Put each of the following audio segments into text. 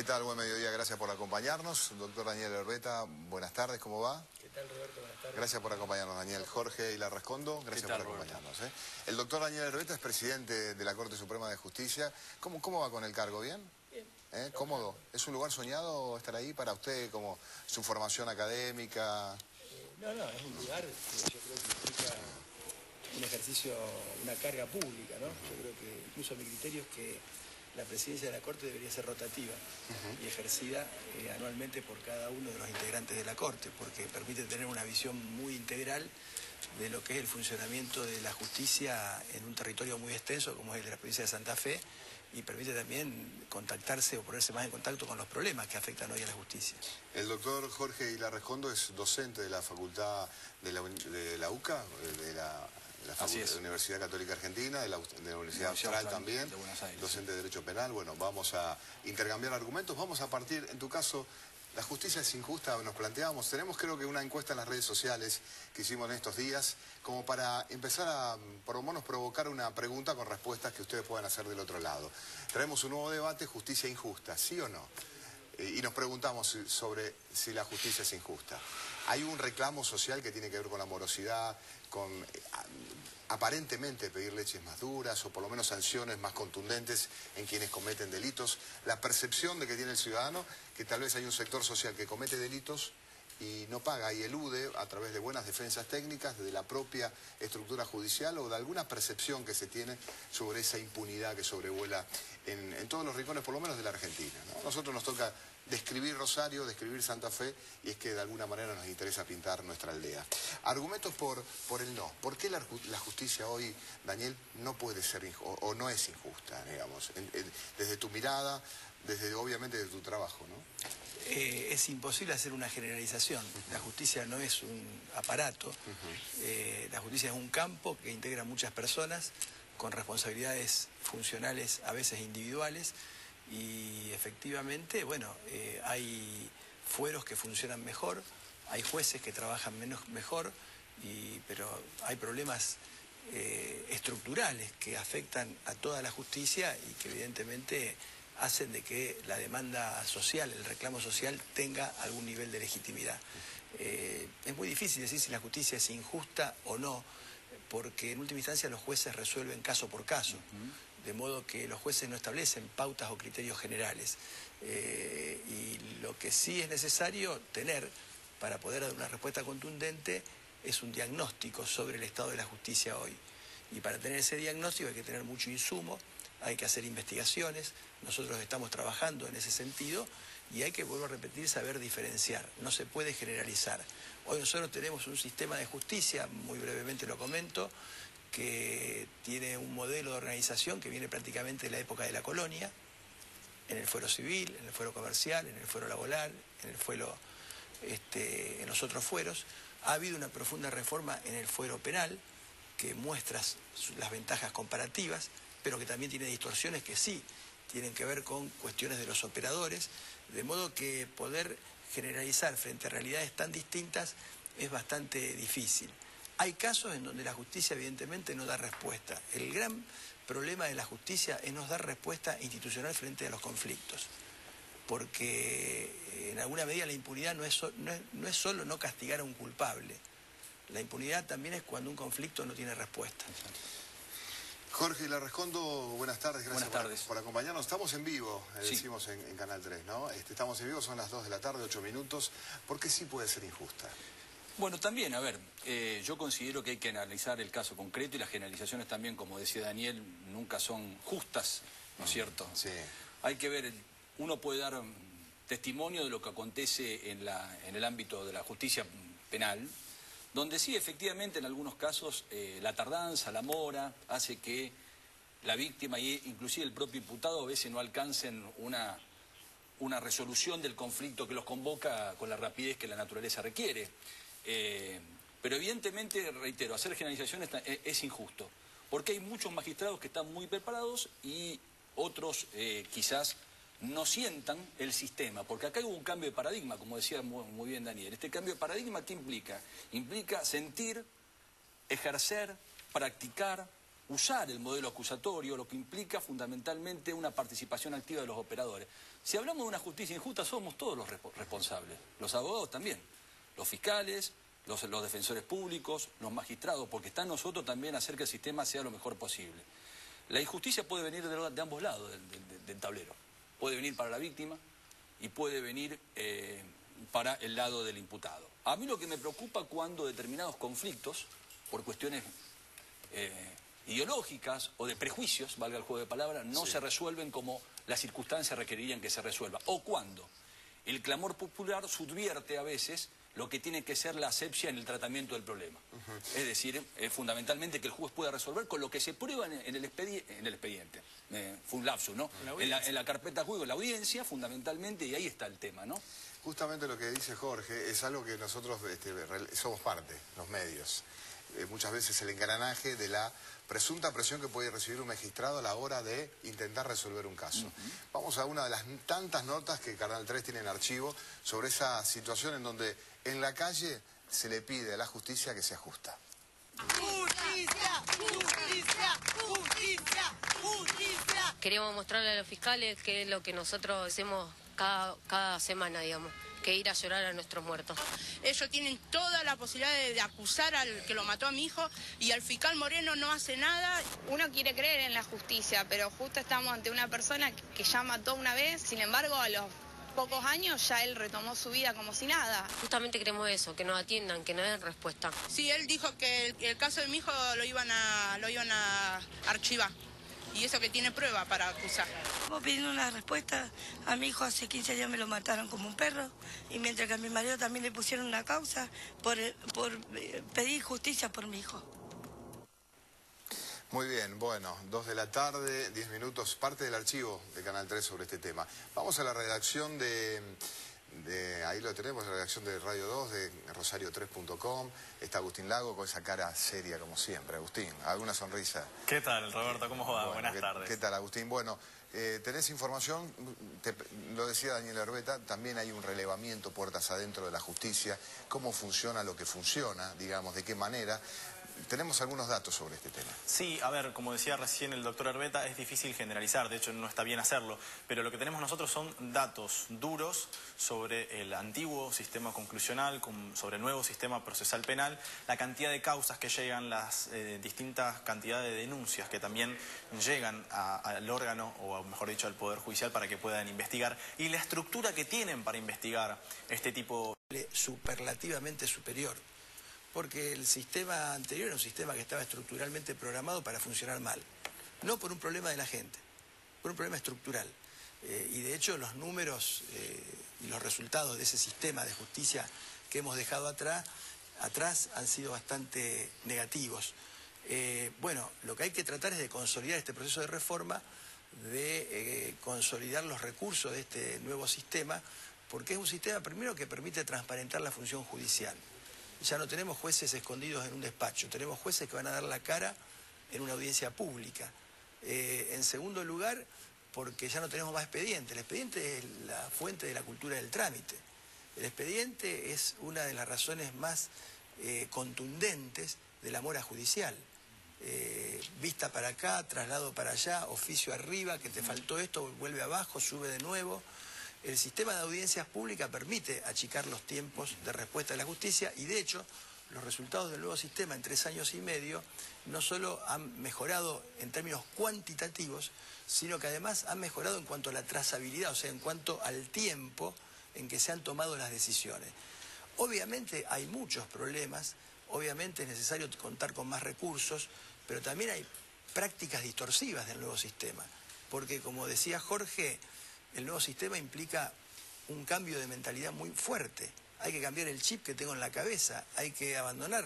¿Qué tal? Buen mediodía, gracias por acompañarnos. Doctor Daniel Herbeta, buenas tardes, ¿cómo va? ¿Qué tal, Roberto? Buenas tardes. Gracias por acompañarnos, Daniel. Jorge Ilarrascondo, gracias por acompañarnos. El doctor Daniel Herbeta es presidente de la Corte Suprema de Justicia. ¿Cómo va con el cargo? ¿Bien? Bien. ¿Cómodo? ¿Es un lugar soñado estar ahí para usted, como su formación académica? No, es un lugar que yo creo que implica un ejercicio, una carga pública, ¿no? Yo creo que incluso mi criterio es que la presidencia de la Corte debería ser rotativa y ejercida anualmente por cada uno de los integrantes de la Corte, porque permite tener una visión muy integral de lo que es el funcionamiento de la justicia en un territorio muy extenso como es el de la provincia de Santa Fe, y permite también contactarse o ponerse más en contacto con los problemas que afectan hoy a la justicia. El doctor Jorge Ilarrascondo es docente de la facultad de la UCA, de la Universidad Católica Argentina, de la Universidad Austral también, de Buenos Aires, docente de Derecho Penal. Bueno, vamos a intercambiar argumentos, vamos a partir, en tu caso, la justicia es injusta, nos planteábamos, tenemos creo que una encuesta en las redes sociales que hicimos en estos días, como para empezar a, por lo menos, provocar una pregunta con respuestas que ustedes puedan hacer del otro lado. Traemos un nuevo debate, justicia injusta, ¿sí o no? Y nos preguntamos sobre si la justicia es injusta. Hay un reclamo social que tiene que ver con la morosidad, con aparentemente pedir leyes más duras o por lo menos sanciones más contundentes en quienes cometen delitos. La percepción de que tiene el ciudadano que tal vez hay un sector social que comete delitos y no paga y elude a través de buenas defensas técnicas, de la propia estructura judicial o de alguna percepción que se tiene sobre esa impunidad que sobrevuela en todos los rincones, por lo menos de la Argentina, ¿no? A nosotros nos toca describir Rosario, describir Santa Fe, y es que de alguna manera nos interesa pintar nuestra aldea. Argumentos por el no. ¿Por qué la justicia hoy, Daniel, no puede ser o no es injusta, digamos? Desde tu mirada, obviamente de tu trabajo, ¿no? Es imposible hacer una generalización. La justicia no es un aparato. La justicia es un campo que integra muchas personas con responsabilidades funcionales, a veces individuales, y efectivamente, bueno, hay fueros que funcionan mejor, hay jueces que trabajan mejor, pero hay problemas estructurales que afectan a toda la justicia y que evidentemente hacen de que la demanda social, el reclamo social, tenga algún nivel de legitimidad. Es muy difícil decir si la justicia es injusta o no, porque en última instancia los jueces resuelven caso por caso, de modo que los jueces no establecen pautas o criterios generales. Y lo que sí es necesario tener para poder dar una respuesta contundente es un diagnóstico sobre el estado de la justicia hoy. Y para tener ese diagnóstico hay que tener mucho insumo, hay que hacer investigaciones, nosotros estamos trabajando en ese sentido y hay que, vuelvo a repetir, saber diferenciar, no se puede generalizar. Hoy nosotros tenemos un sistema de justicia, muy brevemente lo comento, que tiene un modelo de organización que viene prácticamente de la época de la colonia, en el fuero civil, en el fuero comercial, en el fuero laboral, en el fuero, en los otros fueros. Ha habido una profunda reforma en el fuero penal que muestra las ventajas comparativas, pero que también tiene distorsiones que sí tienen que ver con cuestiones de los operadores, de modo que poder generalizar frente a realidades tan distintas es bastante difícil. Hay casos en donde la justicia evidentemente no da respuesta. El gran problema de la justicia es no dar respuesta institucional frente a los conflictos, porque en alguna medida la impunidad no es solo no castigar a un culpable. La impunidad también es cuando un conflicto no tiene respuesta. Jorge Ilarrascondo, buenas tardes, gracias por acompañarnos. Estamos en vivo, decimos en Canal 3, ¿no? Estamos en vivo, son las 2 de la tarde, 8 minutos. ¿Por qué sí puede ser injusta? Bueno, también, a ver, yo considero que hay que analizar el caso concreto y las generalizaciones también, como decía Daniel, nunca son justas, ¿no es cierto? Sí. Hay que ver, uno puede dar testimonio de lo que acontece en el ámbito de la justicia penal, donde sí, efectivamente, en algunos casos, la tardanza, la mora, hace que la víctima e inclusive el propio imputado a veces no alcancen una resolución del conflicto que los convoca con la rapidez que la naturaleza requiere. Pero evidentemente, reitero, hacer generalizaciones es injusto, porque hay muchos magistrados que están muy preparados y otros quizás no sientan el sistema, porque acá hubo un cambio de paradigma, como decía muy bien Daniel. Este cambio de paradigma, ¿qué implica? Implica sentir, ejercer, practicar usar el modelo acusatorio, lo que implica fundamentalmente una participación activa de los operadores. Si hablamos de una justicia injusta, somos todos los responsables, los abogados también, los fiscales, los defensores públicos, los magistrados, porque está en nosotros también hacer que el sistema sea lo mejor posible. La injusticia puede venir de ambos lados del tablero. Puede venir para la víctima y puede venir para el lado del imputado. A mí lo que me preocupa cuando determinados conflictos, por cuestiones ideológicas o de prejuicios, valga el juego de palabras, no se resuelven como las circunstancias requerirían que se resuelva. O cuando el clamor popular subvierte a veces lo que tiene que ser la asepsia en el tratamiento del problema. Es decir, fundamentalmente que el juez pueda resolver con lo que se prueba en el expediente. Fue un lapsus, ¿no? En la carpeta juego, la audiencia, fundamentalmente, y ahí está el tema, ¿no? Justamente lo que dice Jorge es algo que nosotros somos parte, los medios. Muchas veces el engranaje de la presunta presión que puede recibir un magistrado a la hora de intentar resolver un caso. Vamos a una de las tantas notas que Canal 3 tiene en archivo sobre esa situación en donde en la calle se le pide a la justicia que se ajusta. ¡Justicia! ¡Justicia! ¡Justicia! ¡Justicia! Queríamos mostrarle a los fiscales qué es lo que nosotros hacemos cada semana, digamos, que ir a llorar a nuestros muertos. Ellos tienen toda la posibilidad de acusar al que lo mató a mi hijo y al fiscal Moreno no hace nada. Uno quiere creer en la justicia, pero justo estamos ante una persona que ya mató una vez, sin embargo a los pocos años ya él retomó su vida como si nada. Justamente queremos eso, que nos atiendan, que nos den respuesta. Sí, él dijo que el caso de mi hijo lo iban a archivar. Y eso que tiene prueba para acusar. Estamos pidiendo una respuesta. A mi hijo hace 15 años me lo mataron como un perro. Y mientras que a mi marido también le pusieron una causa por pedir justicia por mi hijo. Muy bien, bueno, 2 de la tarde, 10 minutos, parte del archivo de Canal 3 sobre este tema. Vamos a la redacción ahí lo tenemos, la redacción de Radio 2, de rosario3.com. Está Agustín Lago con esa cara seria como siempre. Agustín, ¿alguna sonrisa? ¿Qué tal, Roberto? ¿Cómo va? Bueno, buenas tardes. ¿Qué tal, Agustín? Bueno, tenés información, lo decía Daniel Herbeta, también hay un relevamiento puertas adentro de la justicia, cómo funciona lo que funciona, digamos, de qué manera. Tenemos algunos datos sobre este tema. Sí, a ver, como decía recién el doctor Herbeta, es difícil generalizar, de hecho no está bien hacerlo, pero lo que tenemos nosotros son datos duros sobre el antiguo sistema conclusional, sobre el nuevo sistema procesal penal, la cantidad de causas que llegan, las distintas cantidades de denuncias que también llegan al órgano, o mejor dicho al Poder Judicial, para que puedan investigar, y la estructura que tienen para investigar este tipo... Superlativamente superior. Porque el sistema anterior era un sistema que estaba estructuralmente programado para funcionar mal. No por un problema de la gente, por un problema estructural. Y de hecho los números y los resultados de ese sistema de justicia que hemos dejado atrás han sido bastante negativos. Bueno, lo que hay que tratar es de consolidar este proceso de reforma, de consolidar los recursos de este nuevo sistema, porque es un sistema primero que permite transparentar la función judicial. Ya no tenemos jueces escondidos en un despacho, tenemos jueces que van a dar la cara en una audiencia pública. En segundo lugar, porque ya no tenemos más expediente. El expediente es la fuente de la cultura del trámite. El expediente es una de las razones más contundentes de la mora judicial. Vista para acá, traslado para allá, oficio arriba, que te faltó esto, vuelve abajo, sube de nuevo. El sistema de audiencias públicas permite achicar los tiempos de respuesta de la justicia y de hecho los resultados del nuevo sistema en 3 años y medio no solo han mejorado en términos cuantitativos, sino que además han mejorado en cuanto a la trazabilidad, o sea, en cuanto al tiempo en que se han tomado las decisiones. Obviamente hay muchos problemas, obviamente es necesario contar con más recursos, pero también hay prácticas distorsivas del nuevo sistema, porque como decía Jorge, el nuevo sistema implica un cambio de mentalidad muy fuerte. Hay que cambiar el chip que tengo en la cabeza, hay que abandonar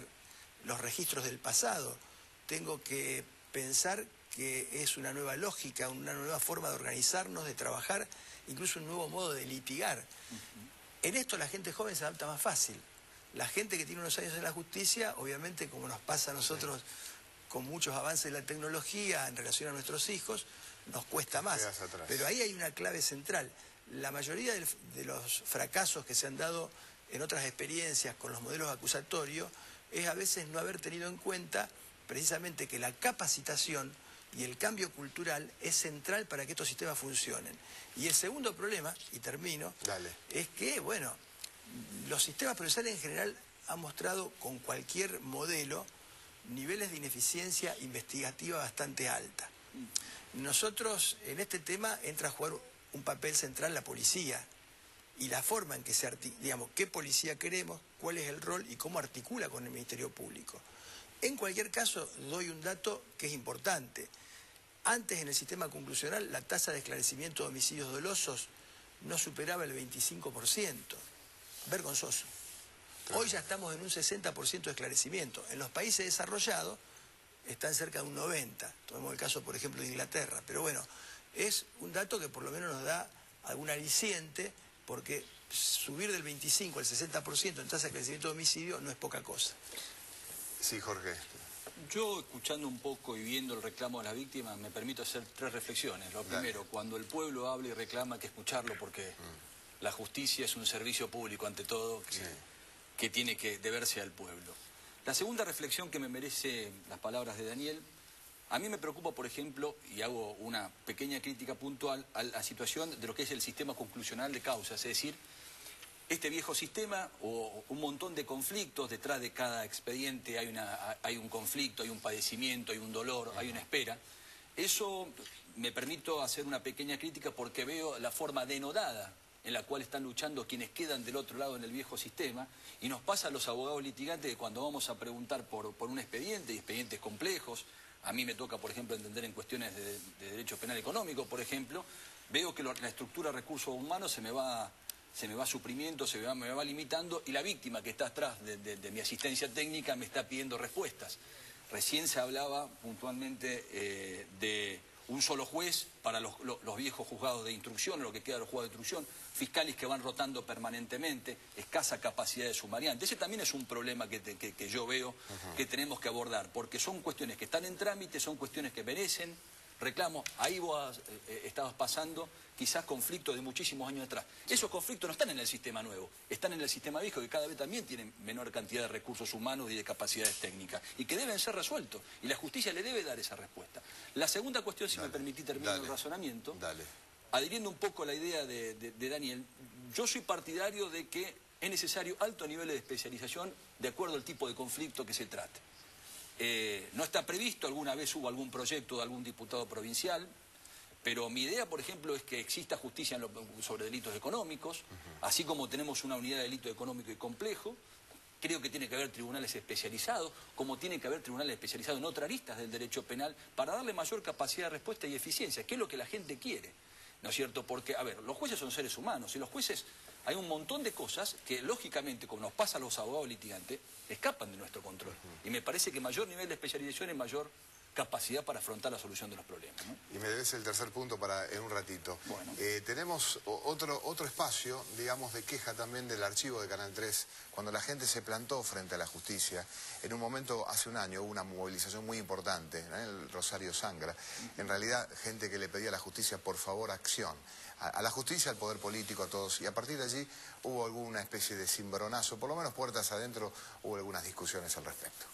los registros del pasado. Tengo que pensar que es una nueva lógica, una nueva forma de organizarnos, de trabajar, incluso un nuevo modo de litigar. En esto la gente joven se adapta más fácil. La gente que tiene unos años en la justicia, obviamente como nos pasa a nosotros con muchos avances de la tecnología en relación a nuestros hijos, nos cuesta más. Pero ahí hay una clave central. La mayoría de los fracasos que se han dado en otras experiencias con los modelos acusatorios es a veces no haber tenido en cuenta precisamente que la capacitación y el cambio cultural es central para que estos sistemas funcionen. Y el segundo problema, y termino, es que, bueno, los sistemas procesales en general han mostrado con cualquier modelo niveles de ineficiencia investigativa bastante alta. Nosotros, en este tema, entra a jugar un papel central la policía y la forma en que se digamos, qué policía queremos, cuál es el rol y cómo articula con el Ministerio Público. En cualquier caso, doy un dato que es importante. Antes, en el sistema conclusional, la tasa de esclarecimiento de homicidios dolosos no superaba el 25%. Vergonzoso. Hoy ya estamos en un 60% de esclarecimiento. En los países desarrollados están cerca de un 90%. Tomemos el caso, por ejemplo, de Inglaterra. Pero bueno, es un dato que por lo menos nos da algún aliciente, porque subir del 25% al 60% en tasa de esclarecimiento de homicidio no es poca cosa. Sí, Jorge. Yo, escuchando un poco y viendo el reclamo de las víctimas, me permito hacer 3 reflexiones. Lo primero, cuando el pueblo habla y reclama, hay que escucharlo, porque la justicia es un servicio público ante todo que tiene que deberse al pueblo. La segunda reflexión que me merece las palabras de Daniel, a mí me preocupa, por ejemplo, y hago una pequeña crítica puntual a la situación de lo que es el sistema conclusional de causas, es decir, este viejo sistema o un montón de conflictos, detrás de cada expediente hay un conflicto, hay un padecimiento, hay un dolor, hay una espera. Eso me permito hacer una pequeña crítica porque veo la forma denodada en la cual están luchando quienes quedan del otro lado en el viejo sistema, y nos pasa a los abogados litigantes que cuando vamos a preguntar por un expediente, y expedientes complejos, a mí me toca, por ejemplo, entender en cuestiones de derecho penal económico, por ejemplo, veo que la estructura de recursos humanos se me va suprimiendo, me va limitando, y la víctima que está atrás de mi asistencia técnica me está pidiendo respuestas. Recién se hablaba puntualmente de un solo juez para los viejos juzgados de instrucción, lo que queda de los juzgados de instrucción, fiscales que van rotando permanentemente, escasa capacidad de sumariante. Ese también es un problema que yo veo que tenemos que abordar, porque son cuestiones que están en trámite, son cuestiones que merecen reclamos. Ahí vos estabas pasando quizás conflictos de muchísimos años atrás. Esos conflictos no están en el sistema nuevo, están en el sistema viejo, que cada vez también tiene menor cantidad de recursos humanos y de capacidades técnicas, y que deben ser resueltos, y la justicia le debe dar esa respuesta. La segunda cuestión, si me permití terminar el razonamiento, adhiriendo un poco a la idea de Daniel, yo soy partidario de que es necesario alto nivel de especialización de acuerdo al tipo de conflicto que se trate. No está previsto, alguna vez hubo algún proyecto de algún diputado provincial, pero mi idea, por ejemplo, es que exista justicia sobre delitos económicos, así como tenemos una unidad de delito económico y complejo. Creo que tiene que haber tribunales especializados, como tiene que haber tribunales especializados en otras aristas del derecho penal, para darle mayor capacidad de respuesta y eficiencia, que es lo que la gente quiere, ¿no es cierto? Porque, a ver, los jueces son seres humanos, y los jueces, hay un montón de cosas que, lógicamente, como nos pasa a los abogados litigantes, escapan de nuestro control. Y me parece que mayor nivel de especialización es mayor capacidad para afrontar la solución de los problemas, ¿no? Y me debes el tercer punto para en un ratito. Bueno. Tenemos otro espacio, digamos, de queja también del archivo de Canal 3, cuando la gente se plantó frente a la justicia. En un momento, hace un año, hubo una movilización muy importante, ¿no? El Rosario sangra. En realidad, gente que le pedía a la justicia, por favor, acción. A la justicia, al poder político, a todos. Y a partir de allí hubo alguna especie de cimbronazo, por lo menos puertas adentro, hubo algunas discusiones al respecto.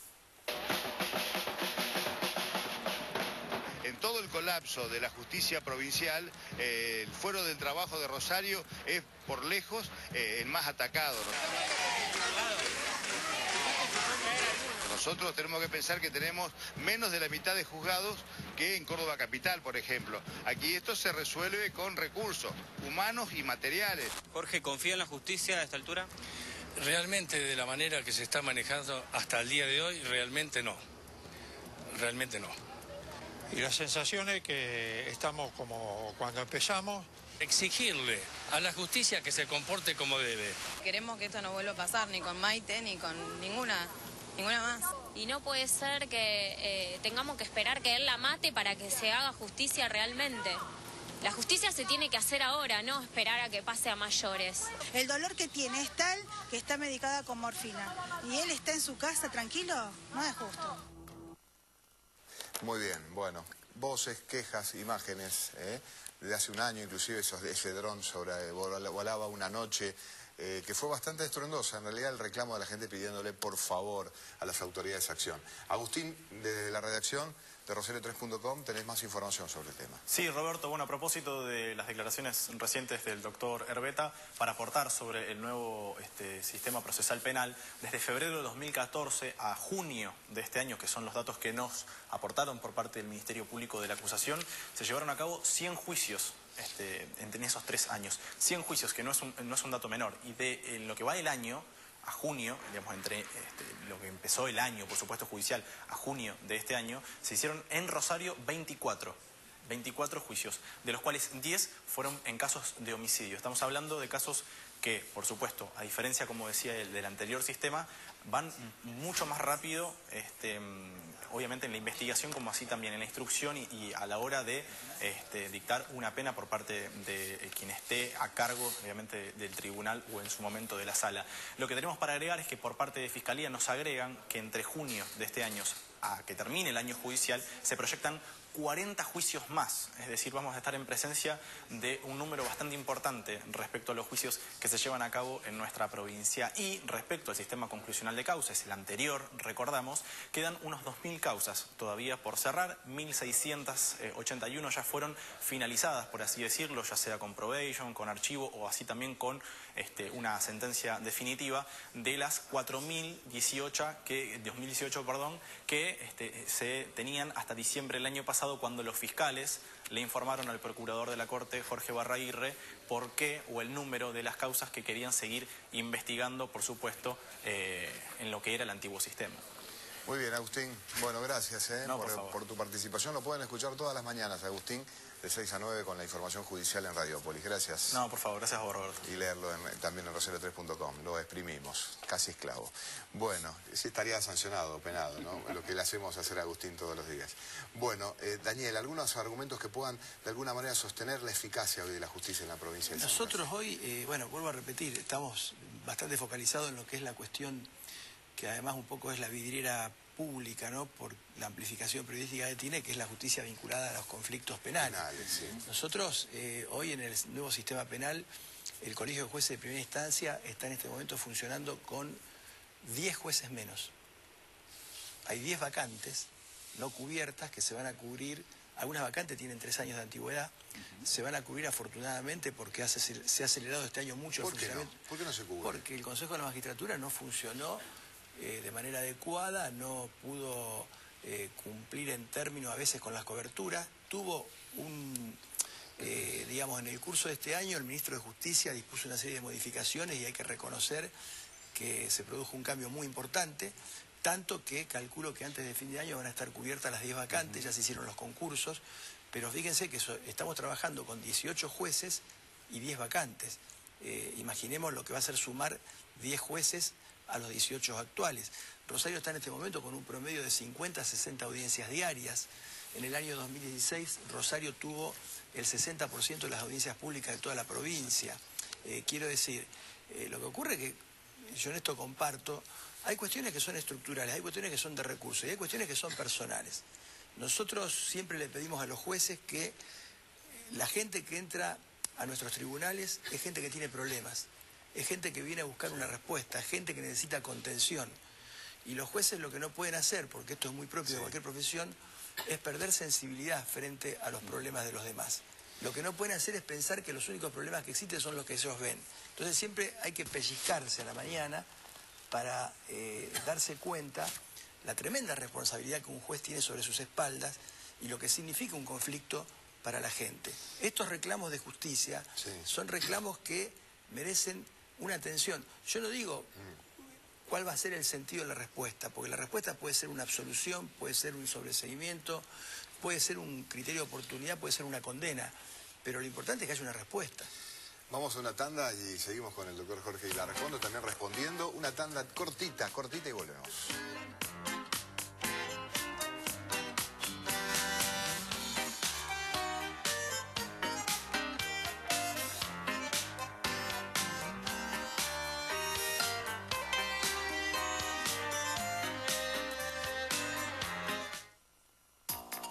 En todo el colapso de la justicia provincial, el Fuero del Trabajo de Rosario es por lejos el más atacado, ¿no? Nosotros tenemos que pensar que tenemos menos de la mitad de juzgados que en Córdoba Capital, por ejemplo. Aquí esto se resuelve con recursos humanos y materiales. Jorge, ¿confía en la justicia a esta altura? Realmente, de la manera que se está manejando hasta el día de hoy, realmente no. Realmente no. Y la sensación es que estamos como cuando empezamos. Exigirle a la justicia que se comporte como debe. Queremos que esto no vuelva a pasar, ni con Maite, ni con ninguna más. Y no puede ser que tengamos que esperar que él la mate para que se haga justicia realmente. La justicia se tiene que hacer ahora, no esperar a que pase a mayores. El dolor que tiene es tal que está medicada con morfina. Y él está en su casa tranquilo, no es justo. Muy bien, bueno, voces, quejas, imágenes, de hace un año, inclusive ese dron volaba una noche que fue bastante estruendosa. En realidad el reclamo de la gente pidiéndole por favor a las autoridades acción. Agustín, desde la redacción de rosario3.com tenés más información sobre el tema. Sí, Roberto, bueno, a propósito de las declaraciones recientes del doctor Herbeta, para aportar sobre el nuevo sistema procesal penal, desde febrero de 2014 a junio de este año, que son los datos que nos aportaron por parte del Ministerio Público de la acusación, se llevaron a cabo 100 juicios en esos 3 años. 100 juicios, que no es un dato menor. Y en lo que va del año a junio, digamos, entre lo que empezó el año, por supuesto, judicial, a junio de este año, se hicieron en Rosario 24 juicios, de los cuales 10 fueron en casos de homicidio. Estamos hablando de casos que, por supuesto, a diferencia, como decía, del anterior sistema, van mucho más rápido, obviamente en la investigación, como así también en la instrucción y a la hora de dictar una pena por parte de quien esté a cargo, obviamente, del tribunal o en su momento de la sala. Lo que tenemos para agregar es que por parte de Fiscalía nos agregan que entre junio de este año a que termine el año judicial se proyectan 40 juicios más, es decir, vamos a estar en presencia de un número bastante importante respecto a los juicios que se llevan a cabo en nuestra provincia. Y respecto al sistema conclusional de causas, el anterior, recordamos, quedan unos 2.000 causas todavía por cerrar, 1.681 ya fueron finalizadas, por así decirlo, ya sea con probation, con archivo o así también con una sentencia definitiva, de las 4.018 que se tenían hasta diciembre del año pasado, cuando los fiscales le informaron al procurador de la Corte, Jorge Barraguirre, por qué o el número de las causas que querían seguir investigando, por supuesto, en lo que era el antiguo sistema. Muy bien, Agustín. Bueno, gracias por tu participación. Lo pueden escuchar todas las mañanas, Agustín, de 6 a 9 con la información judicial en Radiopolis. Gracias. No, por favor, gracias a vos, Roberto. Y leerlo también en rosario3.com. Lo exprimimos, casi esclavo. Bueno, sí estaría sancionado, penado, ¿no? Lo que le hacemos hacer a Agustín todos los días. Bueno, Daniel, algunos argumentos que puedan de alguna manera sostener la eficacia hoy de la justicia en la provincia de San Luis. Nosotros hoy, bueno, vuelvo a repetir, estamos bastante focalizados en lo que es la cuestión que además un poco es la vidriera pública, ¿no?, por la amplificación periodística que tiene, que es la justicia vinculada a los conflictos penales. Sí. Nosotros, hoy en el nuevo sistema penal, el Colegio de Jueces de Primera Instancia está en este momento funcionando con 10 jueces menos. Hay 10 vacantes no cubiertas que se van a cubrir. Algunas vacantes tienen 3 años de antigüedad, se van a cubrir afortunadamente porque se ha acelerado este año mucho el funcionamiento. ¿Por qué no se cubre? Porque el Consejo de la Magistratura no funcionó de manera adecuada, no pudo cumplir en términos a veces con las coberturas. Tuvo digamos, en el curso de este año el ministro de Justicia dispuso una serie de modificaciones y hay que reconocer que se produjo un cambio muy importante, tanto que calculo que antes de fin de año van a estar cubiertas las 10 vacantes, ya se hicieron los concursos, pero fíjense que estamos trabajando con 18 jueces y 10 vacantes. Imaginemos lo que va a ser sumar 10 jueces a los 18 actuales. Rosario está en este momento con un promedio de 50 a 60 audiencias diarias. En el año 2016 Rosario tuvo el 60% de las audiencias públicas de toda la provincia. Quiero decir, lo que ocurre es que, yo en esto comparto, hay cuestiones que son estructurales, hay cuestiones que son de recursos y hay cuestiones que son personales. Nosotros siempre le pedimos a los jueces que la gente que entra a nuestros tribunales es gente que tiene problemas, es gente que viene a buscar una respuesta, es gente que necesita contención. Y los jueces lo que no pueden hacer, porque esto es muy propio de cualquier profesión, es perder sensibilidad frente a los problemas de los demás. Lo que no pueden hacer es pensar que los únicos problemas que existen son los que ellos ven. Entonces siempre hay que pellizcarse a la mañana para darse cuenta la tremenda responsabilidad que un juez tiene sobre sus espaldas y lo que significa un conflicto para la gente. Estos reclamos de justicia son reclamos que merecen una atención. Yo no digo cuál va a ser el sentido de la respuesta, porque la respuesta puede ser una absolución, puede ser un sobreseimiento, puede ser un criterio de oportunidad, puede ser una condena, pero lo importante es que haya una respuesta. Vamos a una tanda y seguimos con el doctor Jorge Ilarracondo también respondiendo. Una tanda cortita y volvemos.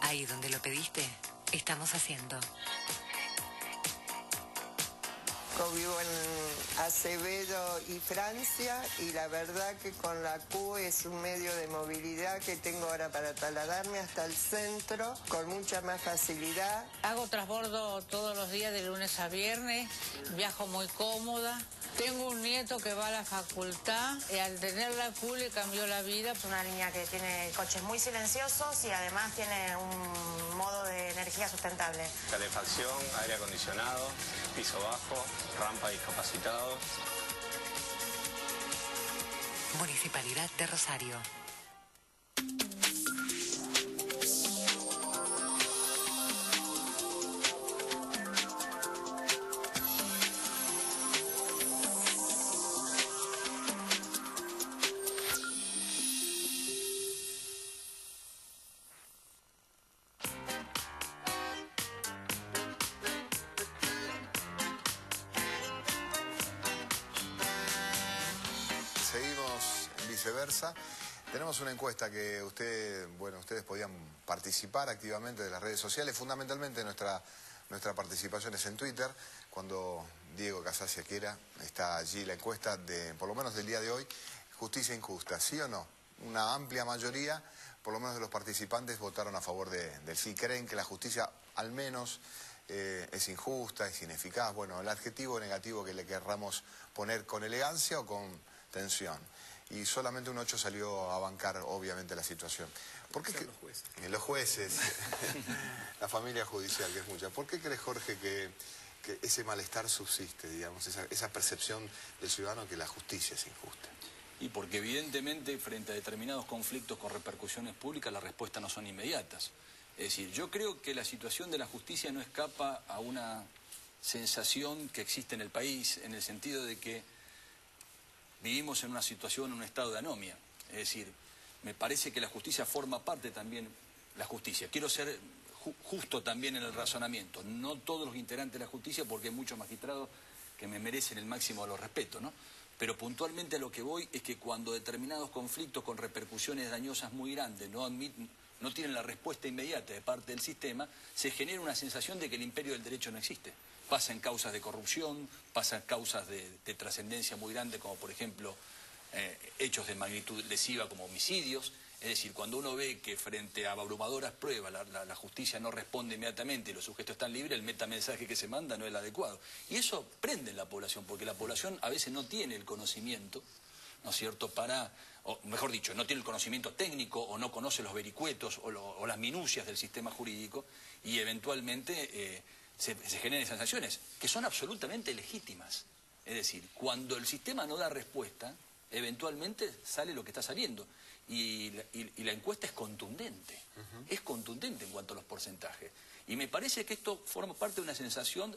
Ahí donde lo pediste, estamos haciendo. vivo en Acevedo y Francia, y la verdad que con la Q es un medio de movilidad que tengo ahora para trasladarme hasta el centro con mucha más facilidad. Hago transbordo todos los días de lunes a viernes, viajo muy cómoda. Tengo un nieto que va a la facultad y al tener la Q le cambió la vida. Es una línea que tiene coches muy silenciosos y además tiene un modo de energía sustentable. Calefacción, aire acondicionado, piso bajo, rampa discapacitados. Municipalidad de Rosario. Seguimos en Viceversa. Tenemos una encuesta que ustedes podían participar activamente de las redes sociales. Fundamentalmente nuestra participación es en Twitter. Cuando Diego Casasia quiera, está allí la encuesta por lo menos del día de hoy. Justicia injusta, ¿sí o no? Una amplia mayoría, por lo menos de los participantes, votaron a favor del sí. Creen que la justicia al menos es injusta, es ineficaz. Bueno, el adjetivo negativo que le querramos poner, con elegancia o con tensión. Y solamente un 8 salió a bancar, obviamente, la situación. ¿Por qué los jueces? Los jueces, la familia judicial, que es mucha. ¿Por qué crees, Jorge, que ese malestar subsiste, digamos, esa percepción del ciudadano que la justicia es injusta? Y porque evidentemente frente a determinados conflictos con repercusiones públicas las respuestas no son inmediatas. Es decir, yo creo que la situación de la justicia no escapa a una sensación que existe en el país, en el sentido de que vivimos en una situación, en un estado de anomia. Es decir, me parece que la justicia forma parte también, la justicia. Quiero ser justo también en el razonamiento. No todos los integrantes de la justicia, porque hay muchos magistrados que me merecen el máximo de los respetos, ¿no? Pero puntualmente a lo que voy es que cuando determinados conflictos con repercusiones dañosas muy grandes no tienen la respuesta inmediata de parte del sistema, se genera una sensación de que el imperio del derecho no existe. Pasa en causas de corrupción, pasa en causas de trascendencia muy grande, como por ejemplo hechos de magnitud lesiva como homicidios. Es decir, cuando uno ve que frente a abrumadoras pruebas la justicia no responde inmediatamente y los sujetos están libres, el metamensaje que se manda no es el adecuado. Y eso prende en la población, porque la población a veces no tiene el conocimiento, ¿no es cierto?, o mejor dicho, no tiene el conocimiento técnico o no conoce los vericuetos o las minucias del sistema jurídico y eventualmente se generan sensaciones que son absolutamente legítimas. Es decir, cuando el sistema no da respuesta, eventualmente sale lo que está saliendo. Y la encuesta es contundente, es contundente en cuanto a los porcentajes. Y me parece que esto forma parte de una sensación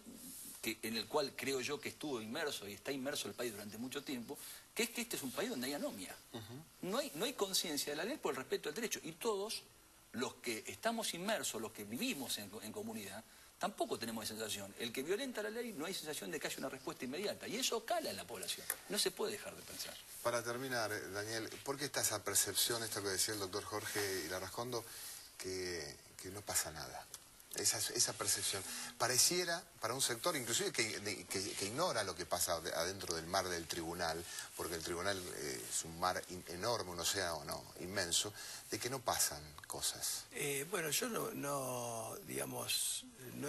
en el cual creo yo que estuvo inmerso y está inmerso el país durante mucho tiempo, que es que este es un país donde hay anomia. No hay conciencia de la ley por el respeto al derecho. Y todos los que estamos inmersos, los que vivimos en comunidad, tampoco tenemos esa sensación. El que violenta la ley no hay sensación de que haya una respuesta inmediata. Y eso cala en la población. No se puede dejar de pensar. Para terminar, Daniel, ¿por qué está esa percepción, esto que decía el doctor Jorge Larrascondo, que no pasa nada? Esa percepción. Pareciera, para un sector inclusive que ignora lo que pasa adentro del mar del tribunal, porque el tribunal es un mar enorme, un océano inmenso, de que no pasan cosas. Bueno, yo no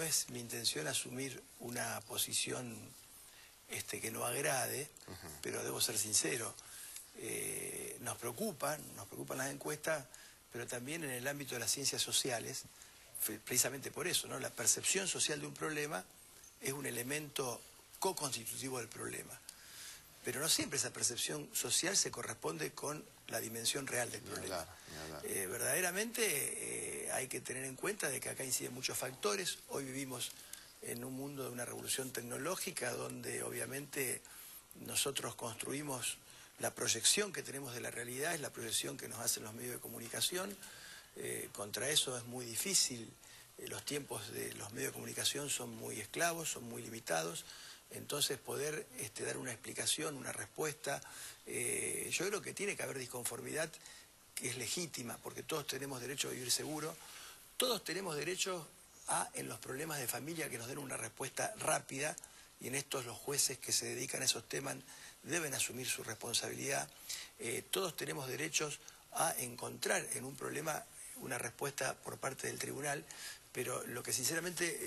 es mi intención asumir una posición que no agrade, pero debo ser sincero. Nos preocupan las encuestas, pero también en el ámbito de las ciencias sociales, precisamente por eso, ¿no? La percepción social de un problema es un elemento co-constitutivo del problema. Pero no siempre esa percepción social se corresponde con la dimensión real del problema. Verdaderamente hay que tener en cuenta de que acá inciden muchos factores. Hoy vivimos en un mundo de una revolución tecnológica donde obviamente nosotros construimos la proyección que tenemos de la realidad, es la proyección que nos hacen los medios de comunicación. Contra eso es muy difícil, los tiempos de los medios de comunicación son muy esclavos, son muy limitados, entonces poder dar una explicación, una respuesta, yo creo que tiene que haber disconformidad que es legítima, porque todos tenemos derecho a vivir seguro, todos tenemos derecho a, en los problemas de familia, que nos den una respuesta rápida, y en estos los jueces que se dedican a esos temas deben asumir su responsabilidad. Todos tenemos derechos a encontrar en un problema una respuesta por parte del tribunal, pero lo que sinceramente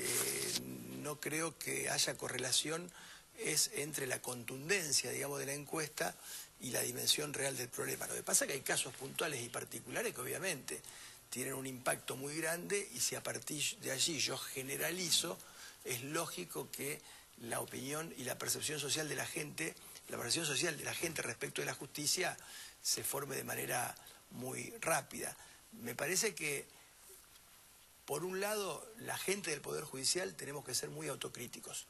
no creo que haya correlación es entre la contundencia, digamos, de la encuesta y la dimensión real del problema. Lo que pasa es que hay casos puntuales y particulares que obviamente tienen un impacto muy grande, y si a partir de allí yo generalizo, es lógico que la opinión y la percepción social de la gente, respecto de la justicia se forme de manera muy rápida. Me parece que, por un lado, la gente del Poder Judicial tenemos que ser muy autocríticos.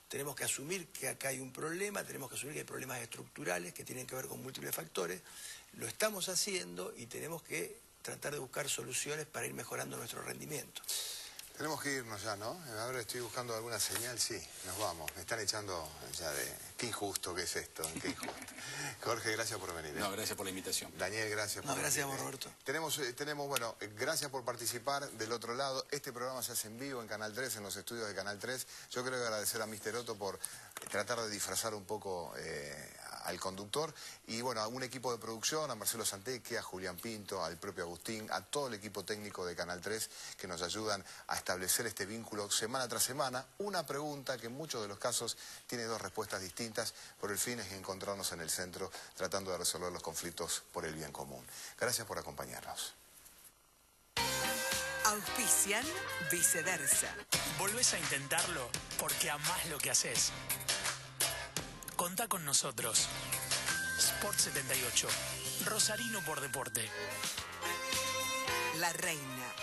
Tenemos que asumir que acá hay un problema, tenemos que asumir que hay problemas estructurales que tienen que ver con múltiples factores. Lo estamos haciendo y tenemos que tratar de buscar soluciones para ir mejorando nuestro rendimiento. Tenemos que irnos ya, ¿no? Ahora estoy buscando alguna señal, sí, nos vamos. Me están echando ya de... Qué injusto que es esto, qué injusto. Jorge, gracias por venir. No, gracias por la invitación. Daniel, gracias por venir. Gracias a vos, Roberto. Tenemos, bueno, gracias por participar del otro lado. Este programa se hace en vivo en Canal 3, en los estudios de Canal 3. Yo creo que agradecer a Mr. Otto por tratar de disfrazar un poco al conductor. Y bueno, a un equipo de producción, a Marcelo Santeque, a Julián Pinto, al propio Agustín, a todo el equipo técnico de Canal 3 que nos ayudan a establecer este vínculo semana tras semana. Una pregunta que en muchos de los casos tiene dos respuestas distintas, pero el fin es encontrarnos en el centro tratando de resolver los conflictos por el bien común. Gracias por acompañarnos. Auspician Viceversa. Volvés a intentarlo porque amás lo que haces. Contá con nosotros. Sport 78. Rosarino por deporte. La Reina.